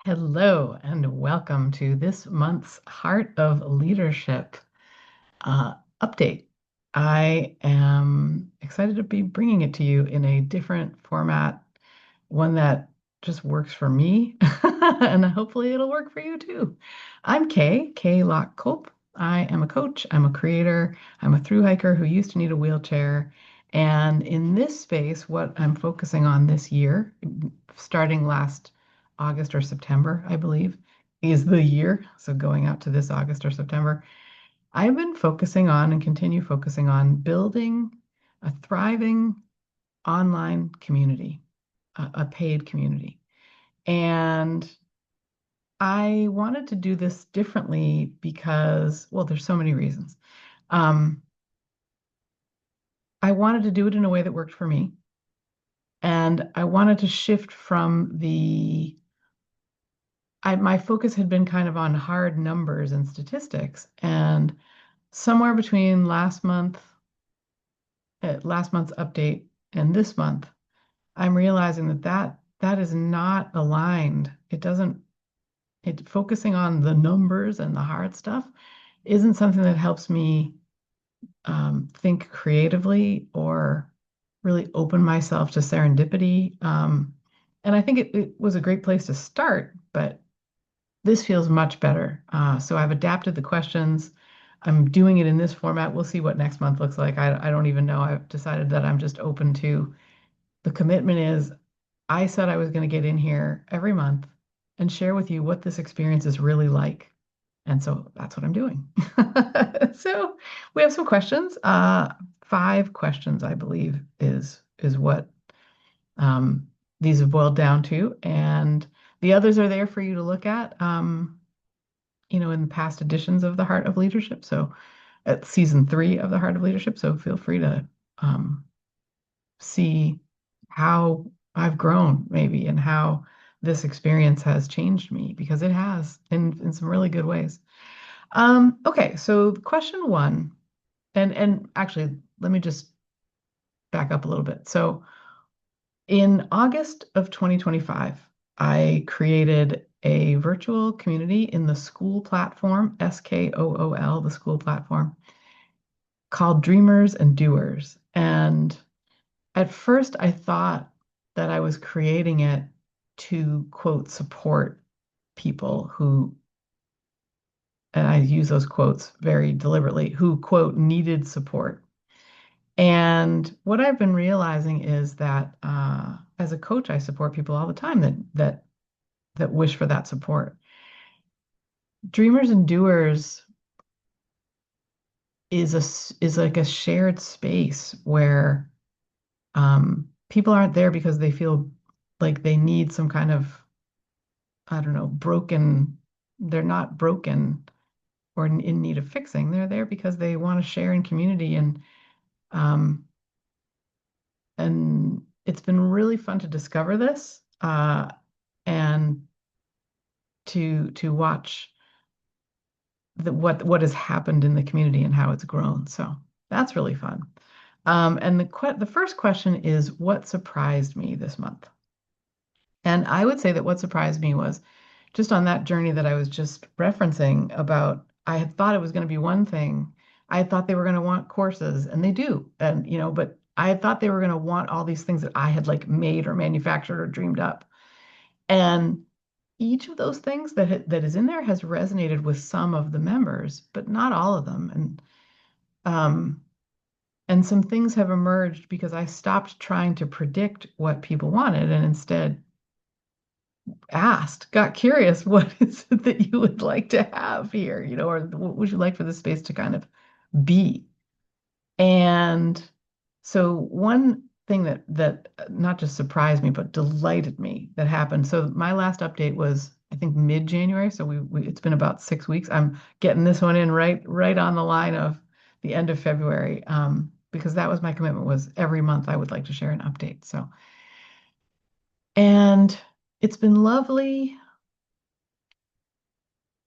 Hello, and welcome to this month's Heart of Leadership uh, update. I am excited to be bringing it to you in a different format, one that just works for me, and hopefully it'll work for you too. I'm Kay Lock Culp. I am a coach, I'm a creator, I'm a thru hiker who used to need a wheelchair. And in this space, what I'm focusing on this year, starting last August or September, I believe, is the year. So going out to this August or September, I've been focusing on and continue focusing on building a thriving online community, a paid community. And I wanted to do this differently because, well, there's so many reasons. Um, I wanted to do it in a way that worked for me. And I wanted to shift from my focus had been kind of on hard numbers and statistics. And somewhere between last month's update and this month, I'm realizing that is not aligned. Focusing on the numbers and the hard stuff isn't something that helps me think creatively or really open myself to serendipity. And I think it was a great place to start, but this feels much better. So I've adapted the questions. I'm doing it in this format. We'll see what next month looks like. I don't even know. I've decided that I'm just open to the commitment is I said I was going to get in here every month and share with you what this experience is really like. And so that's what I'm doing. So we have some questions. 5 questions, I believe, is what um, these have boiled down to. And the others are there for you to look at, in past editions of the Heart of Leadership. So at season 3 of the Heart of Leadership. So feel free to um, see how I've grown maybe and how this experience has changed me because it has in some really good ways. Okay, so question one, and actually let me just back up a little bit. So in August of 2025, I created a virtual community in the school platform, SKOOL, the school platform, called Dreamers and Doers. And at first, I thought that I was creating it to, quote, support people who, and I use those quotes very deliberately, who, quote, needed support. And what I've been realizing is that as a coach, I support people all the time that wish for that support. Dreamers and Doers is like a shared space where people aren't there because they feel like they need some kind of, I don't know, broken. They're not broken or in need of fixing. They're there because they want to share in community um, and it's been really fun to discover this and to watch what has happened in the community and how it's grown. So that's really fun. And the first question is, what surprised me this month? And I would say that what surprised me was just on that journey that I was just referencing about, I had thought it was going to be one thing. I had thought they were going to want courses, and they do. And, but I had thought they were going to want all these things that I had like made or manufactured or dreamed up. And each of those things that is in there has resonated with some of the members, but not all of them. Um, and some things have emerged because I stopped trying to predict what people wanted and instead got curious, what is it that you would like to have here, or what would you like for the space to kind of be? And so one thing that not just surprised me, but delighted me that happened. So my last update was, I think, mid-January. So it's been about 6 weeks. I'm getting this one in right on the line of the end of February, because that was my commitment was every month I would like to share an update. So, and it's been lovely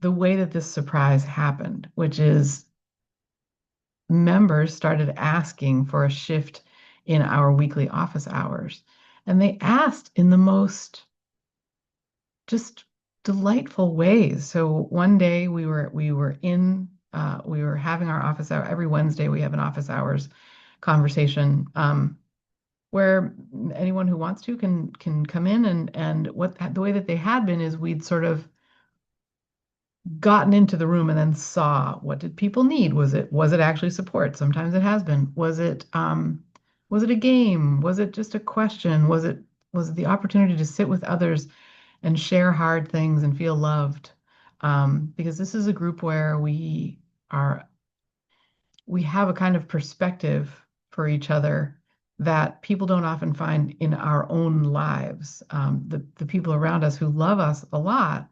the way that this surprise happened, which is members started asking for a shift in our weekly office hours. And they asked in the most just delightful ways. So one day we were having our office hour every Wednesday. We have an office hours conversation where anyone who wants to can come in, and what the way that they had been is we'd sort of gotten into the room and then saw what did people need. Was it actually support? Sometimes it has been. Was it a game? Was it just a question? Was it the opportunity to sit with others and share hard things and feel loved? Because this is a group where are we have a kind of perspective for each other that people don't often find in our own lives. The people around us who love us a lot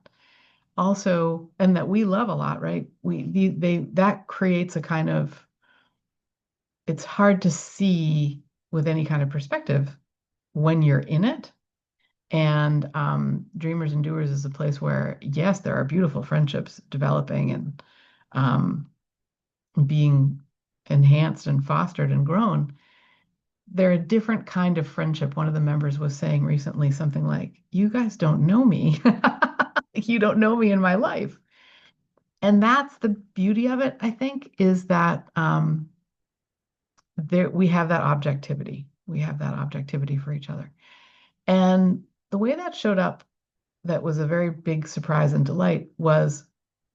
also, and that we love a lot, right? That creates a kind of, it's hard to see with any kind of perspective when you're in it. And Dreamers and Doers is a place where, yes, there are beautiful friendships developing and um, being enhanced and fostered and grown. They're a different kind of friendship. One of the members was saying recently something like, "You guys don't know me. You don't know me in my life." And that's the beauty of it, I think, is that we have that objectivity. We have that objectivity for each other. And the way that showed up, that was a very big surprise and delight, was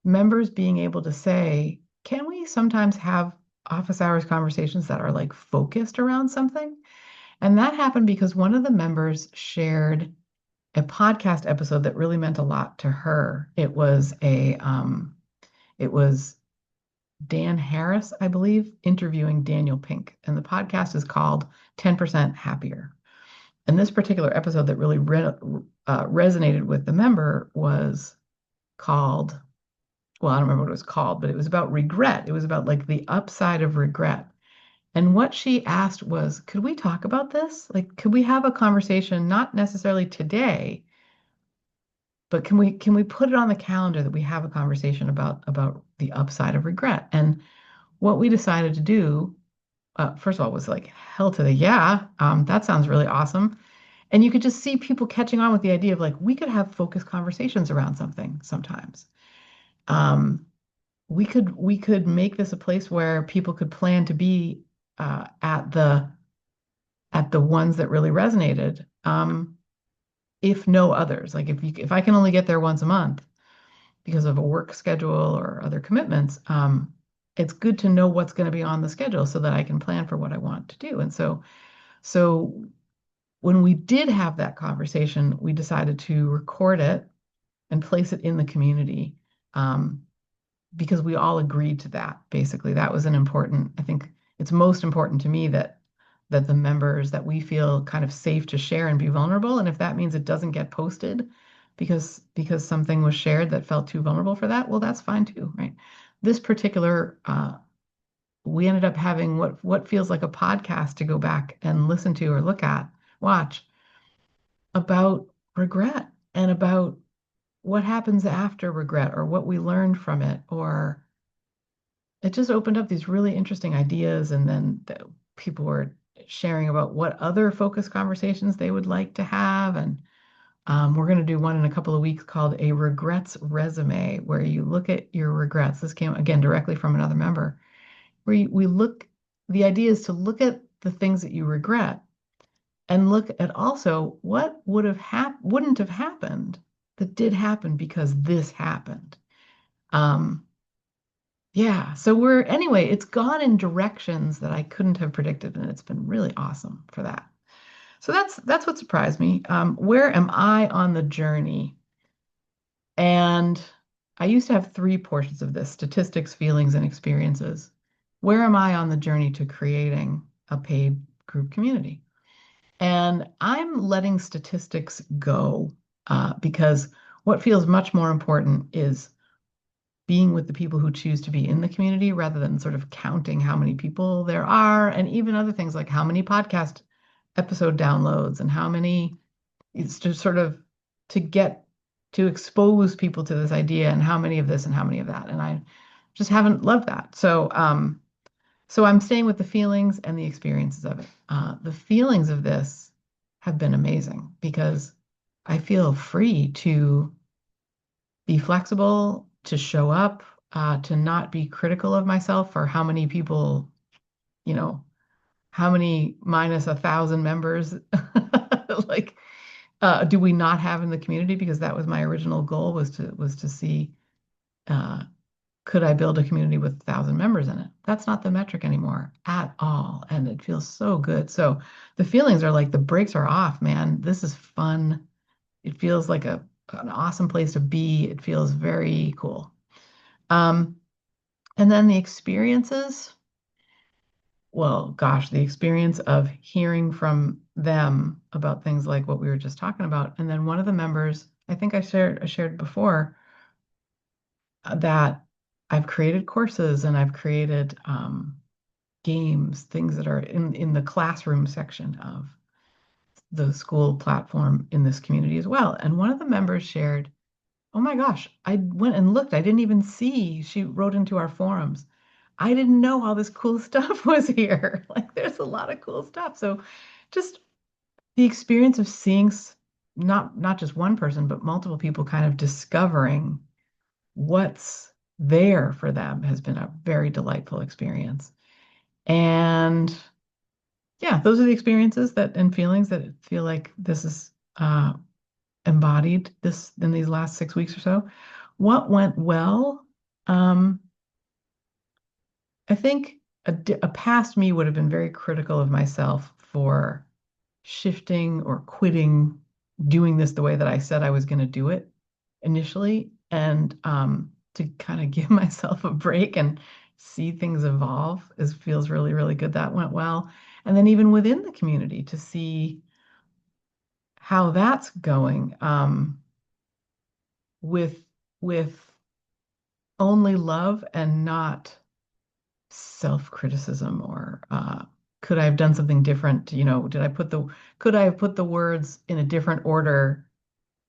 members being able to say, can we sometimes have office hours conversations that are like focused around something? And that happened because one of the members shared a podcast episode that really meant a lot to her. It was Dan Harris, I believe, interviewing Daniel Pink. And the podcast is called 10% Happier. And this particular episode that really resonated with the member was called, well, I don't remember what it was called, but it was about regret. It was about like the upside of regret. And what she asked was, could we talk about this? Like, could we have a conversation, not necessarily today, but can we put it on the calendar that we have a conversation about the upside of regret? And what we decided to do, first of all, was like, hell to the yeah, that sounds really awesome. And you could just see people catching on with the idea of like, we could have focused conversations around something sometimes. Um, we could make this a place where people could plan to be at the ones that really resonated, if no others. Like if I can only get there once a month because of a work schedule or other commitments, it's good to know what's going to be on the schedule so that I can plan for what I want to do. And so when we did have that conversation, we decided to record it and place it in the community, because we all agreed to that. Basically, that was an important, I think it's most important to me that the members, that we feel kind of safe to share and be vulnerable. And if that means it doesn't get posted because something was shared that felt too vulnerable for that, well, that's fine too, right? This particular we ended up having what feels like a podcast to go back and listen to or look at, watch, about regret and about what happens after regret or what we learned from it, or it just opened up these really interesting ideas. And then people were sharing about what other focus conversations they would like to have. And we're going to do one in a couple of weeks called a regrets resume, where you look at your regrets. This came again directly from another member, where we look, the idea is to look at the things that you regret and look at also what wouldn't have happened that did happen because this happened. Um, yeah, so anyway, it's gone in directions that I couldn't have predicted, and it's been really awesome for that. So that's what surprised me. Where am I on the journey? And I used to have three portions of this: statistics, feelings, and experiences. Where am I on the journey to creating a paid group community? And I'm letting statistics go, because what feels much more important is being with the people who choose to be in the community rather than sort of counting how many people there are, and even other things like how many podcast episode downloads and how many, it's just sort of to get to expose people to this idea and how many of this and how many of that. And I just haven't loved that. So I'm staying with the feelings and the experiences of it. The feelings of this have been amazing because I feel free to be flexible, to show up, to not be critical of myself for how many people, you know, how many minus 1,000 members like do we not have in the community? Because that was my original goal was to see uh, could I build a community with 1,000 members in it? That's not the metric anymore at all, and it feels so good. So the feelings are like the brakes are off, man. This is fun. It feels like an awesome place to be. It feels very cool. Um, and then the experiences, well, gosh, the experience of hearing from them about things like what we were just talking about. And then one of the members, I think I shared before that I've created courses and I've created games, things that are in the classroom section of the school platform in this community as well. And one of the members shared, oh my gosh, I went and looked. I didn't even see. She wrote into our forums. I didn't know all this cool stuff was here. Like there's a lot of cool stuff. So just the experience of seeing not just one person, but multiple people kind of discovering what's there for them has been a very delightful experience. And yeah, those are the experiences that and feelings that feel like this is embodied this in these last 6 weeks or so. What went well? Um, I think a past me would have been very critical of myself for shifting or quitting doing this the way that I said I was going to do it initially, and to kind of give myself a break and see things evolve is feels really, really good. That went well. And then even within the community to see how that's going with with only love and not self-criticism or could I have done something different? Could I have put the words in a different order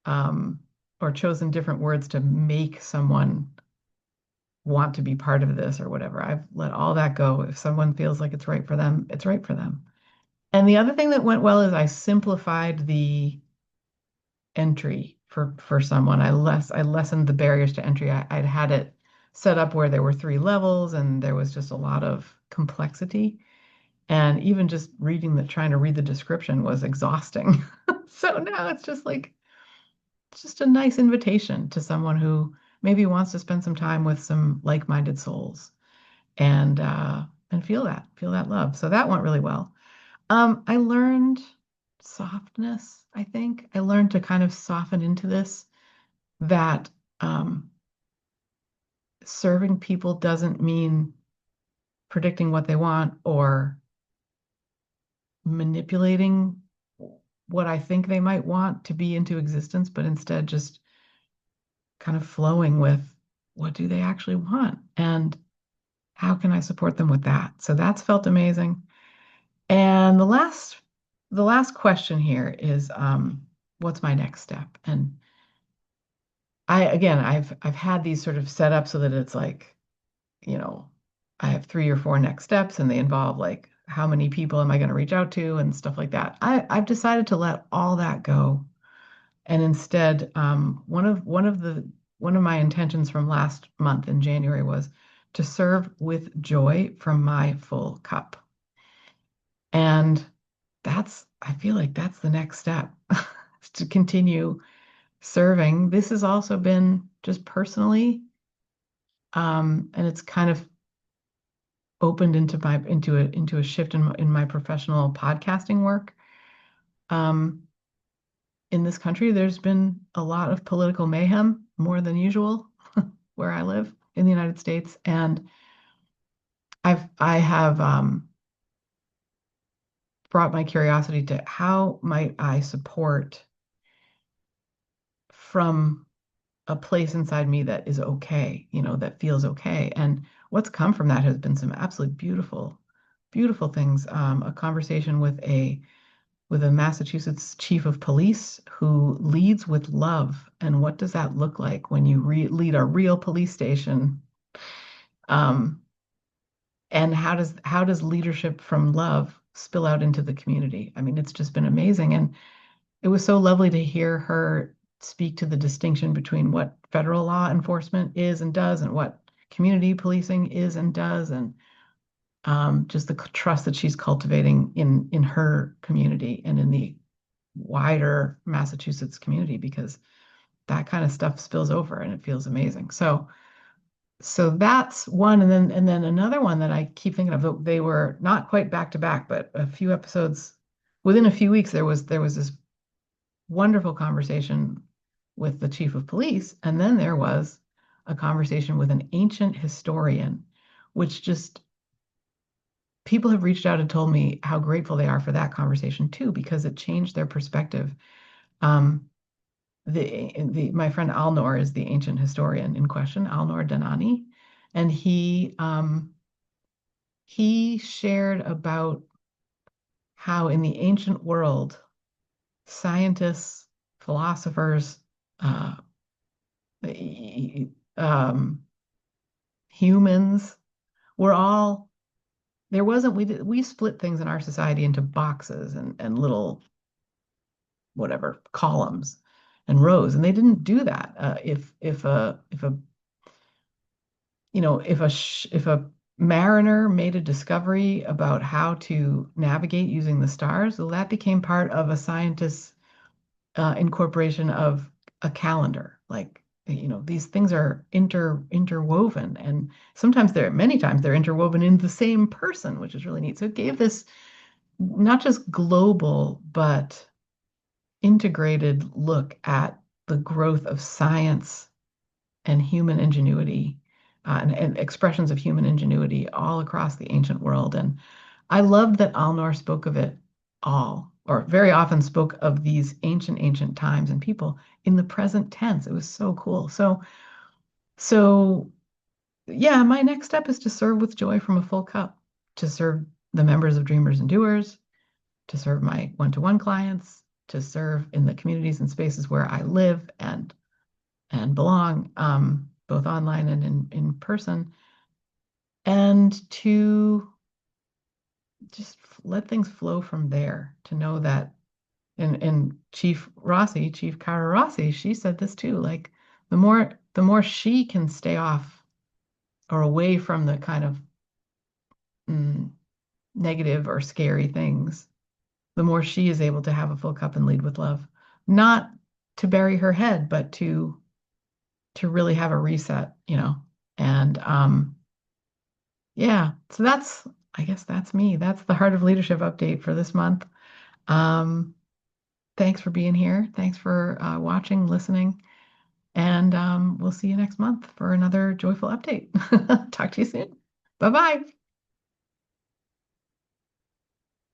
um, or chosen different words to make someone want to be part of this or whatever? I've let all that go. If someone feels like it's right for them, it's right for them. And the other thing that went well is I simplified the entry for someone. I lessened the barriers to entry. I'd had it set up where there were 3 levels and there was just a lot of complexity. And even just trying to read the description was exhausting. So now it's just like, it's just a nice invitation to someone who maybe wants to spend some time with some like-minded souls and feel that love. So that went really well. I learned softness, I think. I learned to kind of soften into this, that serving people doesn't mean predicting what they want or manipulating what I think they might want to be into existence, but instead just kind of flowing with what do they actually want and how can I support them with that? So that's felt amazing. And the last question here is what's my next step? And I've had these sort of set up so that it's like, you know, I have 3 or 4 next steps and they involve like how many people am I going to reach out to and stuff like that. I've decided to let all that go. And instead, one of my intentions from last month in January was to serve with joy from my full cup. And I feel like that's the next step to continue serving. This has also been just personally, and it's kind of opened into a shift in my professional podcasting work. Um, in this country, there's been a lot of political mayhem, more than usual, where I live in the United States, and I have brought my curiosity to how might I support from a place inside me that is okay, that feels okay. And what's come from that has been some absolutely beautiful, beautiful things. A conversation with a Massachusetts chief of police who leads with love. And what does that look like when you lead a real police station? Um, and how does leadership from love spill out into the community? I mean, it's just been amazing. And it was so lovely to hear her speak to the distinction between what federal law enforcement is and does and what community policing is and does, and just the trust that she's cultivating in her community and in the wider Massachusetts community, because that kind of stuff spills over and it feels amazing. So that's one, and then another one that I keep thinking of. They were not quite back to back, but a few episodes within a few weeks. There was this wonderful conversation with the chief of police, and then there was a conversation with an ancient historian, which just people have reached out and told me how grateful they are for that conversation too, because it changed their perspective. Um, the my friend Alnor is the ancient historian in question, Alnor Danani, and he shared about how in the ancient world, scientists, philosophers, uh, um, humans were all there wasn't we split things in our society into boxes and little whatever columns and rows, and they didn't do that. If a if a mariner made a discovery about how to navigate using the stars, well, that became part of a scientist's incorporation of a calendar. Like, these things are interwoven, and many times they're interwoven in the same person, which is really neat. So it gave this not just global, but integrated look at the growth of science and human ingenuity, and expressions of human ingenuity all across the ancient world. And I loved that Alnor spoke of it all, or very often spoke of these ancient times and people in the present tense. It was so cool. So yeah, my next step is to serve with joy from a full cup, to serve the members of Dreamers and Doers, to serve my one-to-one clients, to serve in the communities and spaces where I live and belong, both online and in person, and to just let things flow from there. To know that, and Chief Kara Rossi, she said this too. Like, the more she can stay off or away from the kind of mm, negative or scary things, the more she is able to have a full cup and lead with love. Not to bury her head, but to really have a reset, And yeah, so I guess that's me. That's the Heart of Leadership update for this month. Um, Thanks for being here. Thanks for watching, listening, and we'll see you next month for another joyful update. Talk to you soon. Bye bye.